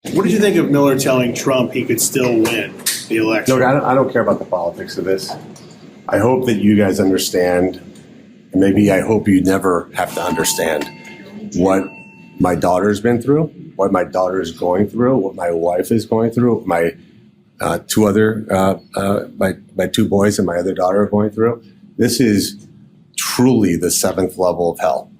What did you think of Miller telling Trump he could still win the election? Look, I don't care about the politics of this. I hope that you guys understand, and maybe I hope you never have to understand what my daughter's been through, what my daughter is going through, what my wife is going through, my my two boys and my other daughter are going through. This is truly the seventh level of hell.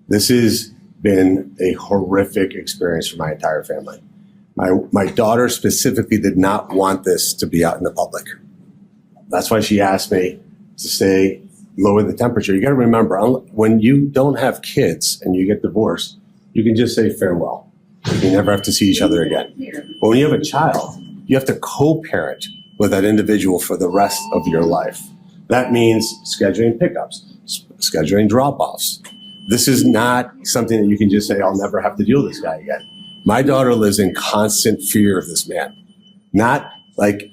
This has been a horrific experience for my entire family. My daughter specifically did not want this to be out in the public. That's why she asked me to say, lower the temperature. You got to remember, when you don't have kids and you get divorced, you can just say farewell. You never have to see each other again. But when you have a child, you have to co-parent with that individual for the rest of your life. That means scheduling pickups, scheduling drop-offs. This is not something that you can just say, I'll never have to deal with this guy again. My daughter lives in constant fear of this man. Not like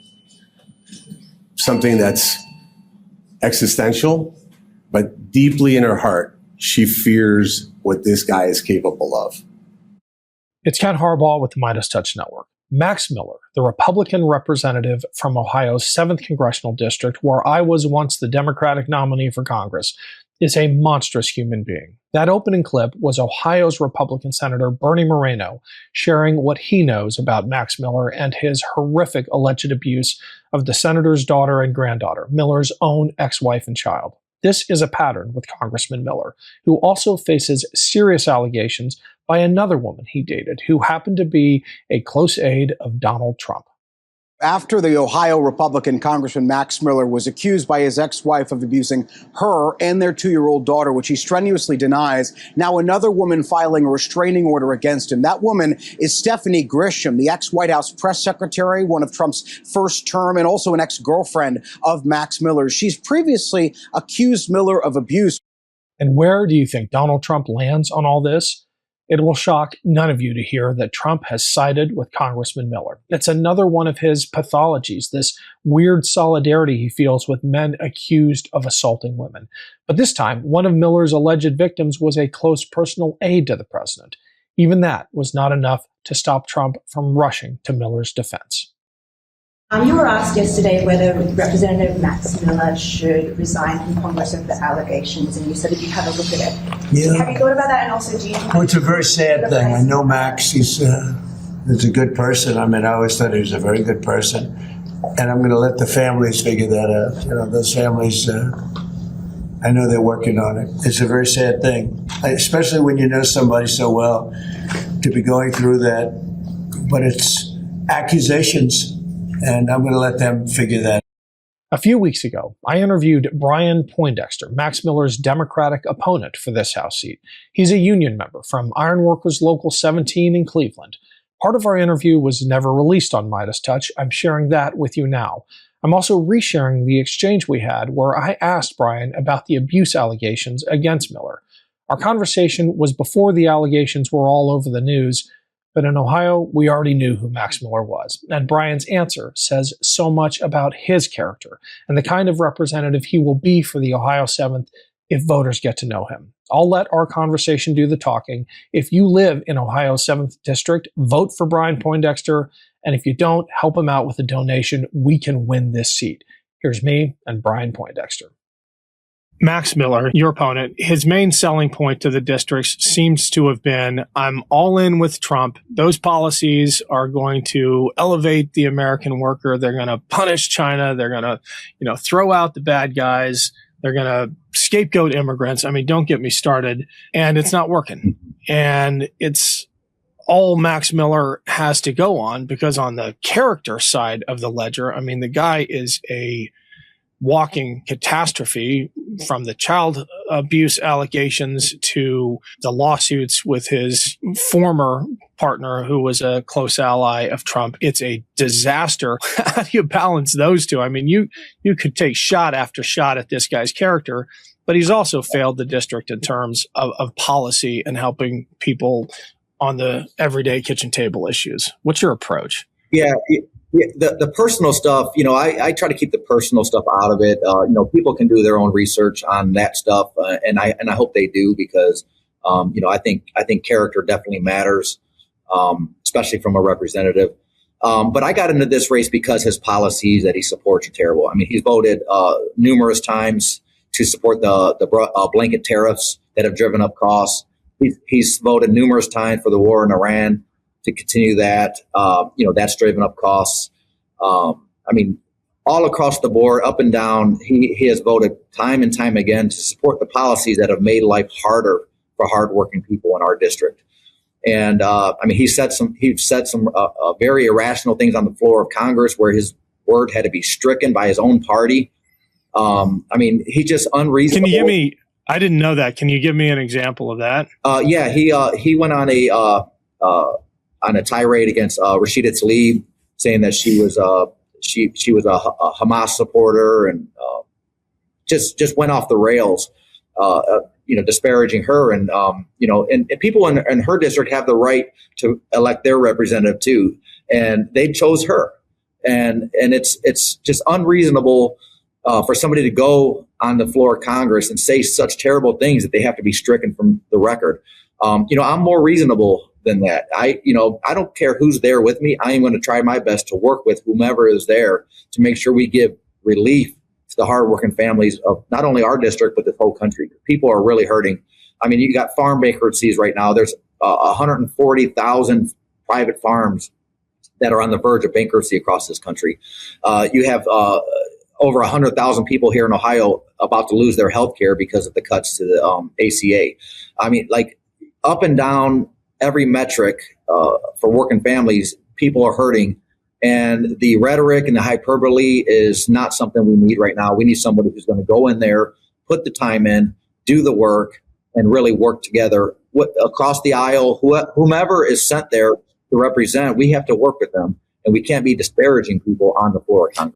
something that's existential, but deeply in her heart, she fears what this guy is capable of. It's Ken Harbaugh with the MeidasTouch Network. Max Miller, the Republican representative from Ohio's 7th Congressional District, where I was once the Democratic nominee for Congress, is a monstrous human being. That opening clip was Ohio's Republican Senator Bernie Moreno sharing what he knows about Max Miller and his horrific alleged abuse of the senator's daughter and granddaughter, Miller's own ex-wife and child. This is a pattern with Congressman Miller, who also faces serious allegations by another woman he dated, who happened to be a close aide of Donald Trump. After the Ohio Republican Congressman Max Miller was accused by his ex-wife of abusing her and their 2-year-old daughter, which he strenuously denies, now another woman filing a restraining order against him. That woman is Stephanie Grisham, the ex-White House press secretary, one of Trump's first term, and also an ex-girlfriend of Max Miller. She's previously accused Miller of abuse. And where do you think Donald Trump lands on all this? It will shock none of you to hear that Trump has sided with Congressman Miller. It's another one of his pathologies, this weird solidarity he feels with men accused of assaulting women. But this time, one of Miller's alleged victims was a close personal aide to the president. Even that was not enough to stop Trump from rushing to Miller's defense. You were asked yesterday whether Representative Max Miller should resign from Congress over the allegations, and you said that you'd have a look at it. Yeah. Have you thought about that? And also, do you think it's a very sad thing. I know Max, he's a good person. I mean, I always thought he was a very good person. And I'm going to let the families figure that out. You know, those families, I know they're working on it. It's a very sad thing, especially when you know somebody so well, to be going through that. But it's accusations. And I'm going to let them figure that out. A few weeks ago, I interviewed Brian Poindexter, Max Miller's Democratic opponent for this House seat. He's a union member from Ironworkers Local 17 in Cleveland. Part of our interview was never released on MeidasTouch. I'm sharing that with you now. I'm also resharing the exchange we had where I asked Brian about the abuse allegations against Miller. Our conversation was before the allegations were all over the news, but in Ohio, we already knew who Max Miller was. And Brian's answer says so much about his character and the kind of representative he will be for the Ohio 7th if voters get to know him. I'll let our conversation do the talking. If you live in Ohio's 7th District, vote for Brian Poindexter. And if you don't, help him out with a donation. We can win this seat. Here's me and Brian Poindexter. Max Miller, your opponent, his main selling point to the districts seems to have been, I'm all in with Trump. Those policies are going to elevate the American worker. They're going to punish China. They're going to, throw out the bad guys. They're going to scapegoat immigrants. I mean, don't get me started. And it's not working. And it's all Max Miller has to go on, because on the character side of the ledger, I mean, the guy is a walking catastrophe, from the child abuse allegations to the lawsuits with his former partner who was a close ally of Trump. It's a disaster. How do you balance those two? I mean, you could take shot after shot at this guy's character, but he's also failed the district in terms of policy and helping people on the everyday kitchen table issues. What's your approach? Yeah, the personal stuff, I try to keep the personal stuff out of it. People can do their own research on that stuff, and I hope they do, because I think character definitely matters. especially from a representative. But I got into this race because his policies that he supports are terrible. I mean, he's voted numerous times to support the blanket tariffs that have driven up costs. He's voted numerous times for the war in Iran to continue that. That's driven up costs. I mean, all across the board, up and down, he has voted time and time again to support the policies that have made life harder for hardworking people in our district. And he said some very irrational things on the floor of Congress where his word had to be stricken by his own party. He's just unreasonable. Can you give me? I didn't know that. Can you give me an example of that? He went on a tirade against Rashida Tlaib, saying that she was a Hamas supporter, and just went off the rails. Disparaging her, and people in her district have the right to elect their representative too, and they chose her, and it's just unreasonable for somebody to go on the floor of Congress and say such terrible things that they have to be stricken from the record. I'm more reasonable than that. I don't care who's there with me. I am going to try my best to work with whomever is there to make sure we give relief to the hardworking families of not only our district, but the whole country. People are really hurting. I mean, you got farm bankruptcies right now. There's 140,000 private farms that are on the verge of bankruptcy across this country. You have over 100,000 people here in Ohio about to lose their health care because of the cuts to the ACA. I mean, like up and down every metric for working families, people are hurting. And the rhetoric and the hyperbole is not something we need right now. We need somebody who's going to go in there, put the time in, do the work, and really work together across the aisle. Whomever is sent there to represent, we have to work with them, and we can't be disparaging people on the floor of Congress.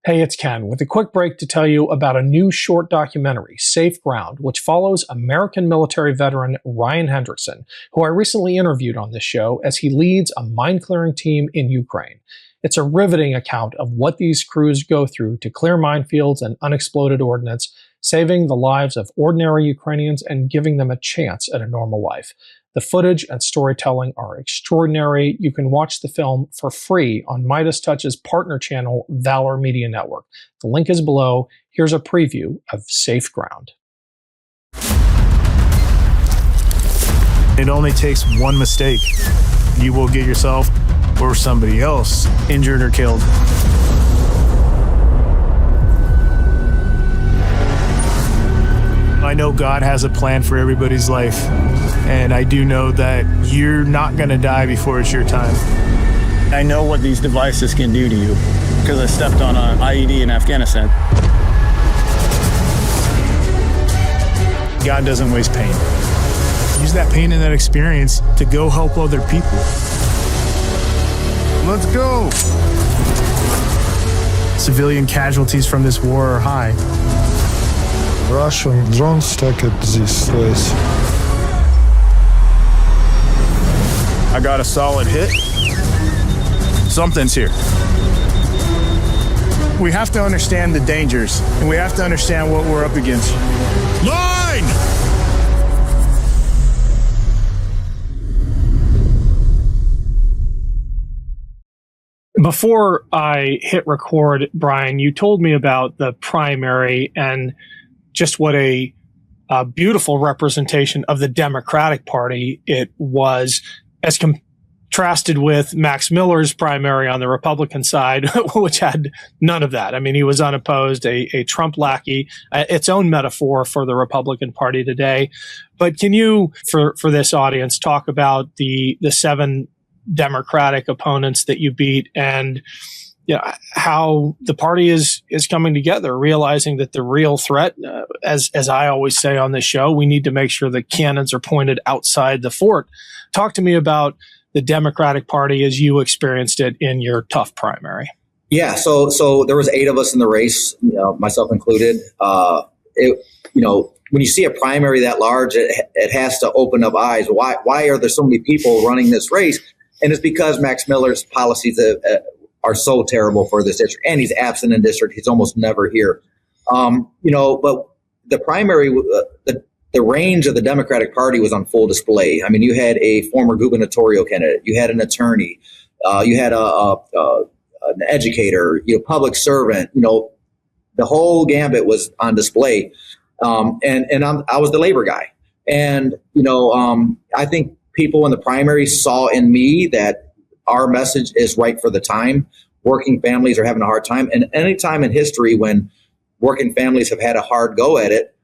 Hey, it's Ken with a quick break to tell you about a new short documentary, Safe Ground, which follows American military veteran Ryan Hendrickson, who I recently interviewed on this show as he leads a mine-clearing team in Ukraine. It's a riveting account of what these crews go through to clear minefields and unexploded ordnance, saving the lives of ordinary Ukrainians and giving them a chance at a normal life. The footage and storytelling are extraordinary. You can watch the film for free on MeidasTouch's partner channel, Valor Media Network. The link is below. Here's a preview of Safe Ground. It only takes one mistake. You will get yourself or somebody else injured or killed. I know God has a plan for everybody's life, and I do know that you're not going to die before it's your time. I know what these devices can do to you because I stepped on an IED in Afghanistan. God doesn't waste pain. Use that pain and that experience to go help other people. Let's go! Civilian casualties from this war are high. Russian drones attacked this place. I got a solid hit. Something's here. We have to understand the dangers, and we have to understand what we're up against. Line! Before I hit record, Brian, you told me about the primary and just what a beautiful representation of the Democratic Party it was, as contrasted with Max Miller's primary on the Republican side, which had none of that. I mean, he was unopposed, a Trump lackey, its own metaphor for the Republican Party today. But can you, for this audience, talk about the 7 Democratic opponents that you beat, and how the party is coming together, realizing that the real threat, as I always say on this show, we need to make sure the cannons are pointed outside the fort. Talk to me about the Democratic Party as you experienced it in your tough primary. Yeah, so there was 8 of us in the race, myself included. When you see a primary that large, it has to open up eyes. Why are there so many people running this race? And it's because Max Miller's policies are so terrible for this district, and he's absent in district. He's almost never here. But the primary, the the range of the Democratic Party was on full display. I mean, you had a former gubernatorial candidate, you had an attorney, you had an educator, public servant, the whole gambit was on display. I was the labor guy. And, I think people in the primary saw in me that our message is right for the time. Working families are having a hard time. And any time in history when working families have had a hard go at it,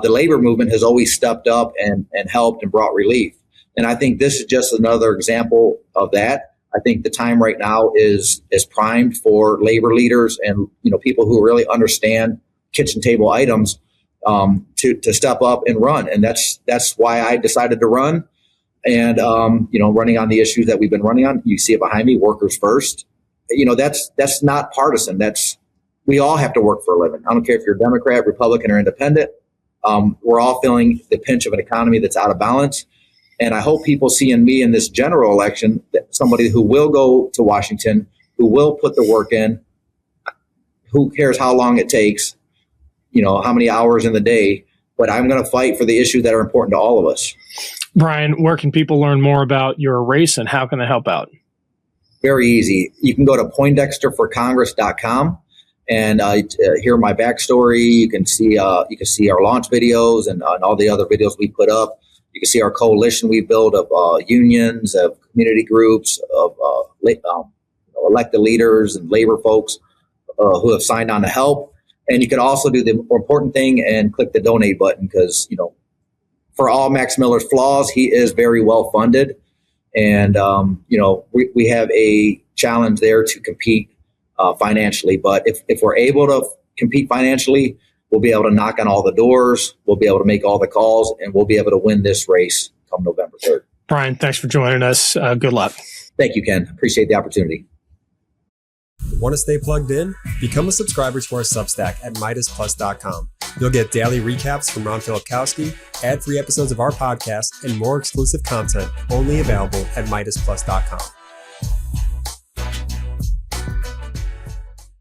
the labor movement has always stepped up and helped and brought relief. And I think this is just another example of that. I think the time right now is primed for labor leaders and people who really understand kitchen table items to step up and run. And that's why I decided to run. And running on the issues that we've been running on. You see it behind me, workers first. That's not partisan. We all have to work for a living. I don't care if you're Democrat, Republican, or independent. We're all feeling the pinch of an economy that's out of balance. And I hope people see in me in this general election that somebody who will go to Washington, who will put the work in, who cares how long it takes, how many hours in the day, but I'm going to fight for the issues that are important to all of us. Brian, where can people learn more about your race and how can they help out? Very easy. You can go to poindexterforcongress.com and hear my backstory. You can see our launch videos and all the other videos we put up. You can see our coalition we built of unions, of community groups, of elected leaders and labor folks who have signed on to help. And you can also do the important thing and click the donate button because, for all Max Miller's flaws, he is very well funded. And, we have a challenge there to compete financially. But if we're able to compete financially, we'll be able to knock on all the doors, we'll be able to make all the calls, and we'll be able to win this race come November 3rd. Brian, thanks for joining us. Good luck. Thank you, Ken. Appreciate the opportunity. Want to stay plugged in? Become a subscriber to our Substack at MeidasPlus.com. You'll get daily recaps from Ron Filipkowski, ad-free episodes of our podcast, and more exclusive content only available at MeidasPlus.com.